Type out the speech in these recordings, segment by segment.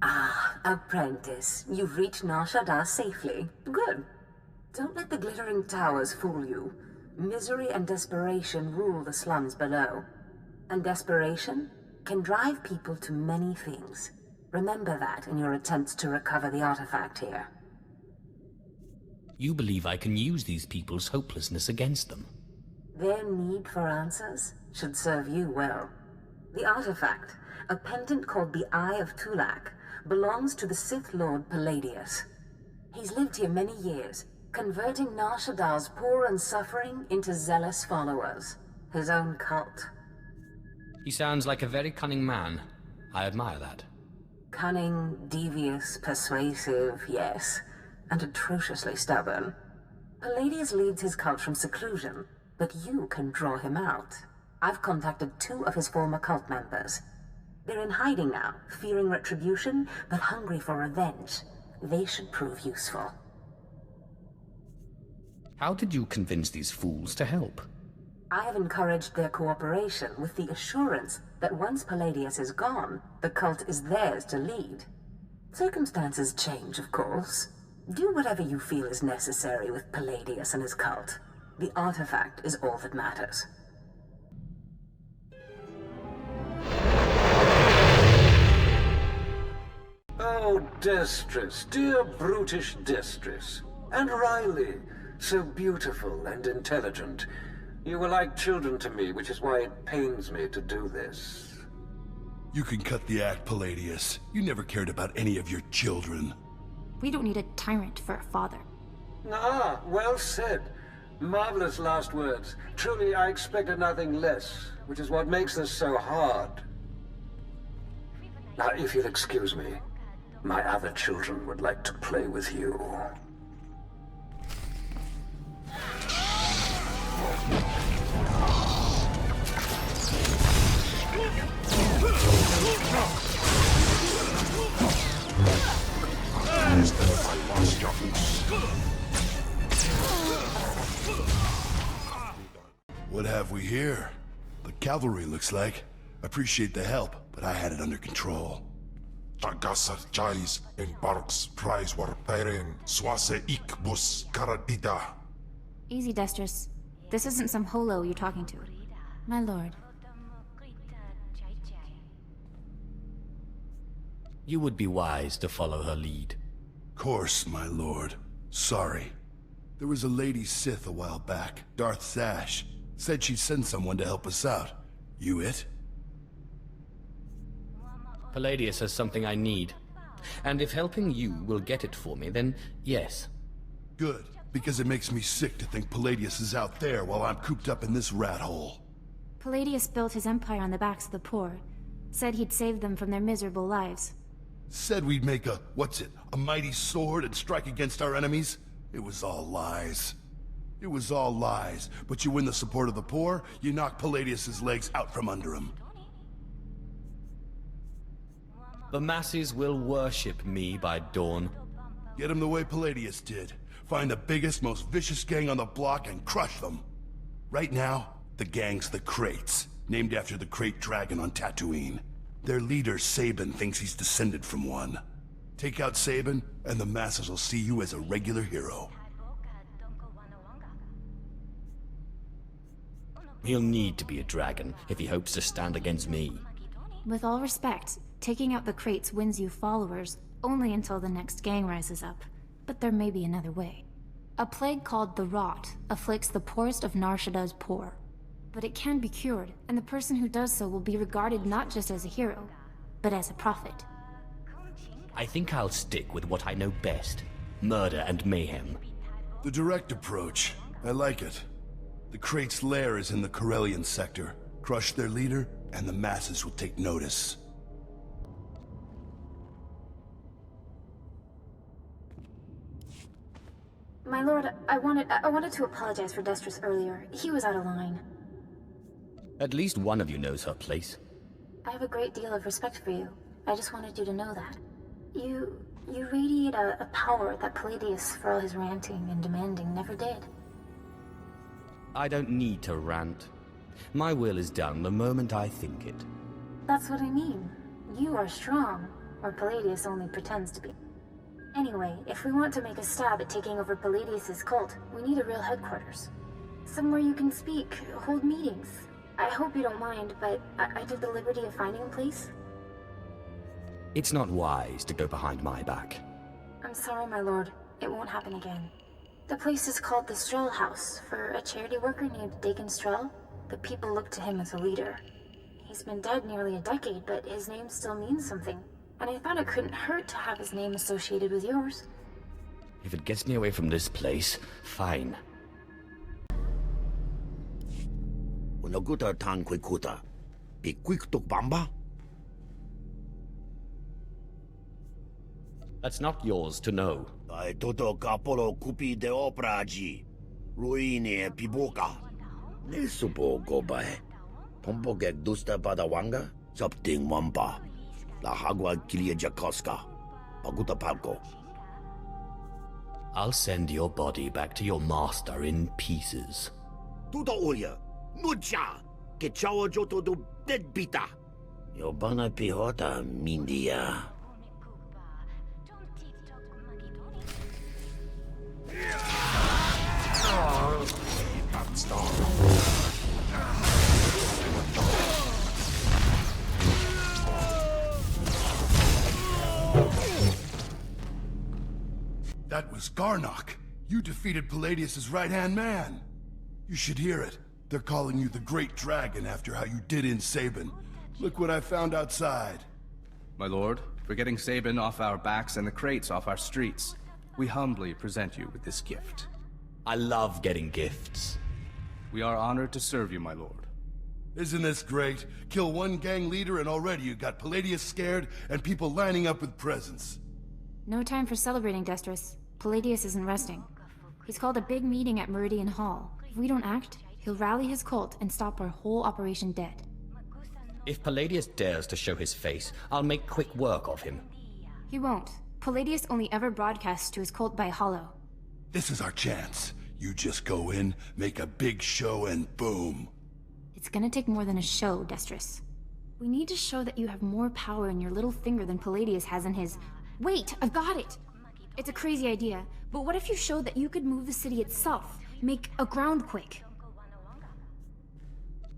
Ah, apprentice, you've reached Nar Shaddaa safely. Good. Don't let the glittering towers fool you. Misery and desperation rule the slums below. And desperation can drive people to many things. Remember that in your attempts to recover the artifact here. You believe I can use these people's hopelessness against them? Their need for answers should serve you well. The artifact, a pendant called the Eye of Tulak, belongs to the Sith Lord Palladius. He's lived here many years, converting Nar Shaddaa's poor and suffering into zealous followers. His own cult. He sounds like a very cunning man. I admire that. Cunning, devious, persuasive, yes, and atrociously stubborn. Palladius leads his cult from seclusion, but you can draw him out. I've contacted 2 of his former cult members. They're in hiding now, fearing retribution, but hungry for revenge. They should prove useful. How did you convince these fools to help? I have encouraged their cooperation with the assurance that once Palladius is gone, the cult is theirs to lead. Circumstances change, of course. Do whatever you feel is necessary with Palladius and his cult. The artifact is all that matters. Oh, Destress, dear brutish Destress. And Riley, so beautiful and intelligent. You were like children to me, which is why it pains me to do this. You can cut the act, Palladius. You never cared about any of your children. We don't need a tyrant for a father. Ah, well said. Marvelous last words. Truly, I expected nothing less, which is what makes this so hard. Now, if you'll excuse me, my other children would like to play with you. What have we here? The cavalry, looks like. Appreciate the help, but I had it under control. Tagasar Charis en Barks Prize Warparen Swase Ik Bus Karadida. Easy, Destress. This isn't some holo you're talking to. My lord. You would be wise to follow her lead. Course, my lord. Sorry. There was a lady Sith a while back, Darth Sash. Said she'd send someone to help us out. You it? Palladius has something I need. And if helping you will get it for me, then yes. Good, because it makes me sick to think Palladius is out there while I'm cooped up in this rat hole. Palladius built his empire on the backs of the poor. Said he'd save them from their miserable lives. Said we'd make a, a mighty sword and strike against our enemies? It was all lies. It was all lies, but you win the support of the poor, you knock Palladius's legs out from under him. The masses will worship me by dawn. Get him the way Palladius did. Find the biggest, most vicious gang on the block and crush them. Right now, the gang's the Kraits, named after the Krayt dragon on Tatooine. Their leader, Sabin, thinks he's descended from one. Take out Sabin, and the masses will see you as a regular hero. He'll need to be a dragon if he hopes to stand against me. With all respect, taking out the Kraits wins you followers, only until the next gang rises up. But there may be another way. A plague called the Rot afflicts the poorest of Nar Shaddaa's poor. But it can be cured, and the person who does so will be regarded not just as a hero, but as a prophet. I think I'll stick with what I know best. Murder and mayhem. The direct approach. I like it. The Krait's lair is in the Corellian sector. Crush their leader, and the masses will take notice. My lord, I wanted to apologize for Destress earlier. He was out of line. At least one of you knows her place. I have a great deal of respect for you. I just wanted you to know that. You radiate a power that Palladius, for all his ranting and demanding, never did. I don't need to rant. My will is done the moment I think it. That's what I mean. You are strong. or Palladius only pretends to be. Anyway, if we want to make a stab at taking over Palladius's cult, we need a real headquarters. Somewhere you can speak, hold meetings. I hope you don't mind, but I took the liberty of finding a place. It's not wise to go behind my back. I'm sorry, my lord. It won't happen again. The place is called the Strel House, for a charity worker named Dakin Strel. The people look to him as a leader. He's been dead nearly a decade, but his name still means something. And I thought it couldn't hurt to have his name associated with yours. If it gets me away from this place, fine. Unaguta tan kwikuta. Pikwiktuk bamba? That's not yours to know. Ai toto kapolo kupi de opraji. Ruine piboka. Nesupo gobae. Pompogek dusta padawanga. Something wampa. La hagwa kilia jakoska. Paguta palko. I'll send your body back to your master in pieces. Tuta oya. Nuja. Que chawa joto do deadbita. Yobana pihota mindia. That was Garnock. You defeated Palladius's right-hand man. You should hear it. They're calling you the Great Dragon after how you did in Sabin. Look what I found outside. My lord, for getting Sabin off our backs and the crates off our streets, we humbly present you with this gift. I love getting gifts. We are honored to serve you, my lord. Isn't this great? Kill one gang leader and already you got Palladius scared and people lining up with presents. No time for celebrating, Destris. Palladius isn't resting. He's called a big meeting at Meridian Hall. If we don't act, he'll rally his cult and stop our whole operation dead. If Palladius dares to show his face, I'll make quick work of him. He won't. Palladius only ever broadcasts to his cult by hollow. This is our chance. You just go in, make a big show, and boom. It's gonna take more than a show, Destris. We need to show that you have more power in your little finger than Palladius has in his... Wait, I've got it! It's a crazy idea, but what if you showed that you could move the city itself? Make a groundquake?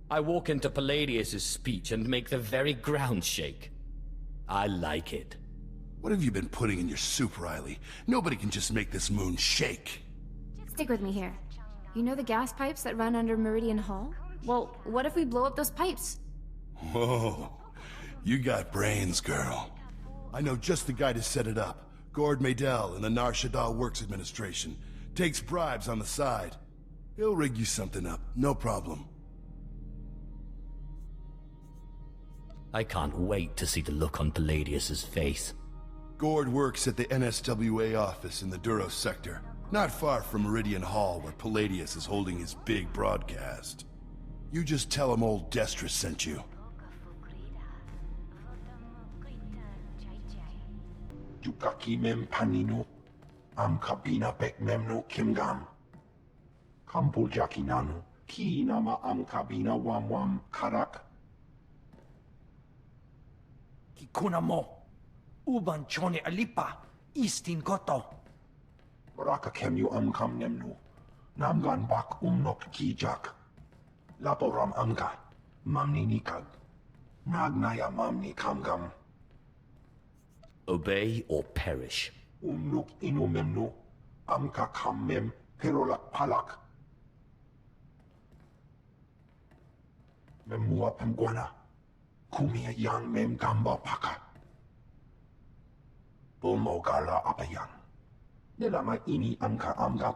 I walk into Palladius's speech and make the very ground shake. I like it. What have you been putting in your soup, Riley? Nobody can just make this moon shake. Stick with me here. You know the gas pipes that run under Meridian Hall? Well, what if we blow up those pipes? Whoa, you got brains, girl. I know just the guy to set it up. Gord Maydell in the Nar Shaddaa Works Administration. Takes bribes on the side. He'll rig you something up, no problem. I can't wait to see the look on Palladius's face. Gord works at the NSWA office in the Duros sector, not far from Meridian Hall where Palladius is holding his big broadcast. You just tell him old Destris sent you. Yukaki mem panino, am kabina bek memno kimgam. Kampul jakinanu, ki nama am kabina wam karak. Kikuna mo, uban chone alipa, istin koto. Baraka kemyu am kam nemnu, namgan bak umnok kijak. Laporam amga, mamni nikag. Nagnaya mamni kamgam. Obey or perish. Umnuk inu memnu, amka kam mem, perolak palak. Memua pemguana, kumia yang mem gamba paka. Bulmogala apayang. Nelama ini amka amgap.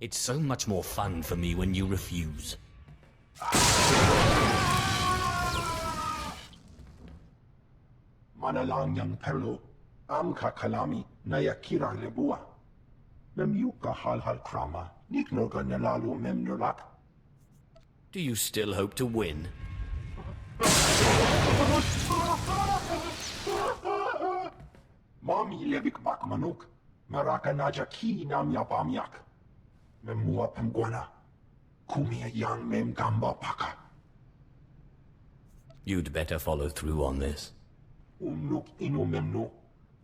It's so much more fun for me when you refuse. Manalang yang perlo, amka kalami nayakira lebua. Memyuka hal krama, niknoga nalalu memnulak. Do you still hope to win? Mami lebik bak manuk, maraka naja ki nam yapamyak. Memua pemguana, kumia yang mem gamba paka. You'd better follow through on this. Umnuk inomemno,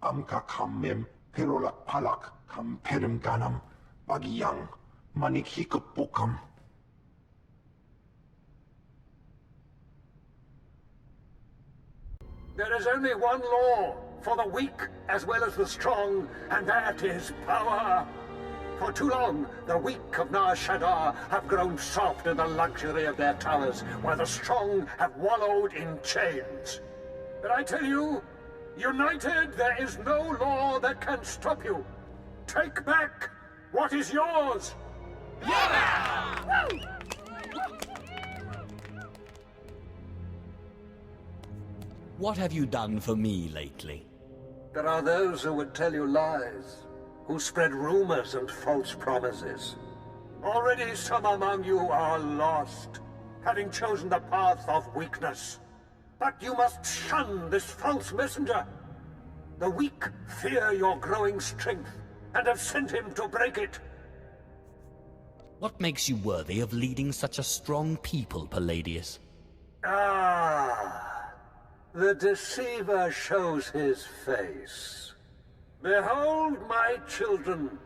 amka kammem, perolak palak, kam perem ganam, bagiyang, manik hikapokam. There is only one law for the weak as well as the strong, and that is power. For too long, the weak of Nar Shaddaa have grown soft in the luxury of their towers, while the strong have wallowed in chains. But I tell you, united, there is no law that can stop you. Take back what is yours! Yeah! Woo! What have you done for me lately? There are those who would tell you lies, who spread rumors and false promises. Already some among you are lost, having chosen the path of weakness. But you must shun this false messenger. The weak fear your growing strength, and have sent him to break it. What makes you worthy of leading such a strong people, Palladius? The deceiver shows his face. Behold, my children.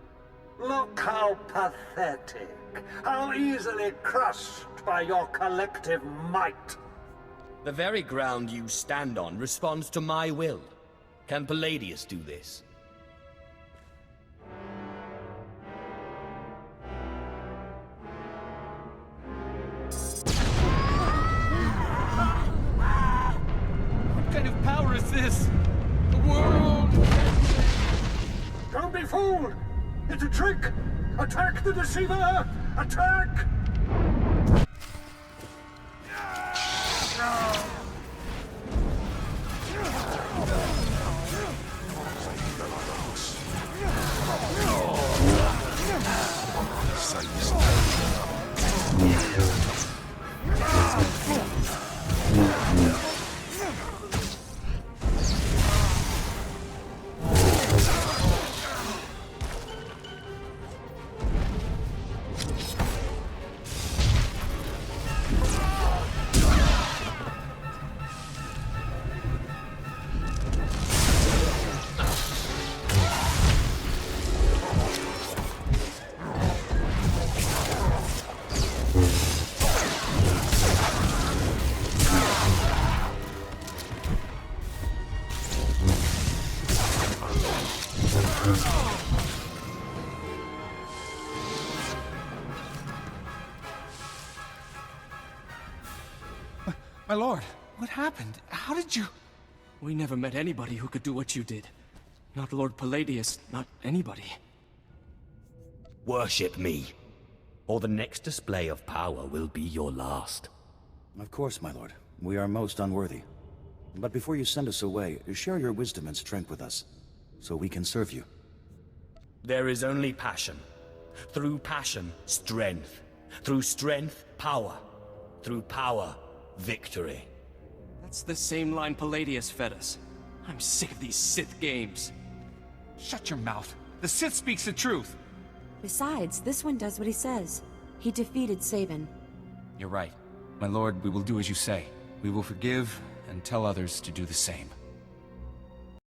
Look how pathetic, how easily crushed by your collective might. The very ground you stand on responds to my will. Can Palladius do this? What kind of power is this? The world! Don't be fooled! It's a trick! Attack the deceiver! Attack! My lord, what happened? How did you... We never met anybody who could do what you did. Not Lord Palladius, not anybody. Worship me, or the next display of power will be your last. Of course, my lord. We are most unworthy. But before you send us away, share your wisdom and strength with us, so we can serve you. There is only passion. Through passion, strength. Through strength, power. Through power, victory. That's the same line Palladius fed us. I'm sick of these Sith games. Shut your mouth. The Sith speaks the truth. Besides, this one does what he says. He defeated Sabin. You're right. My lord, we will do as you say. We will forgive and tell others to do the same.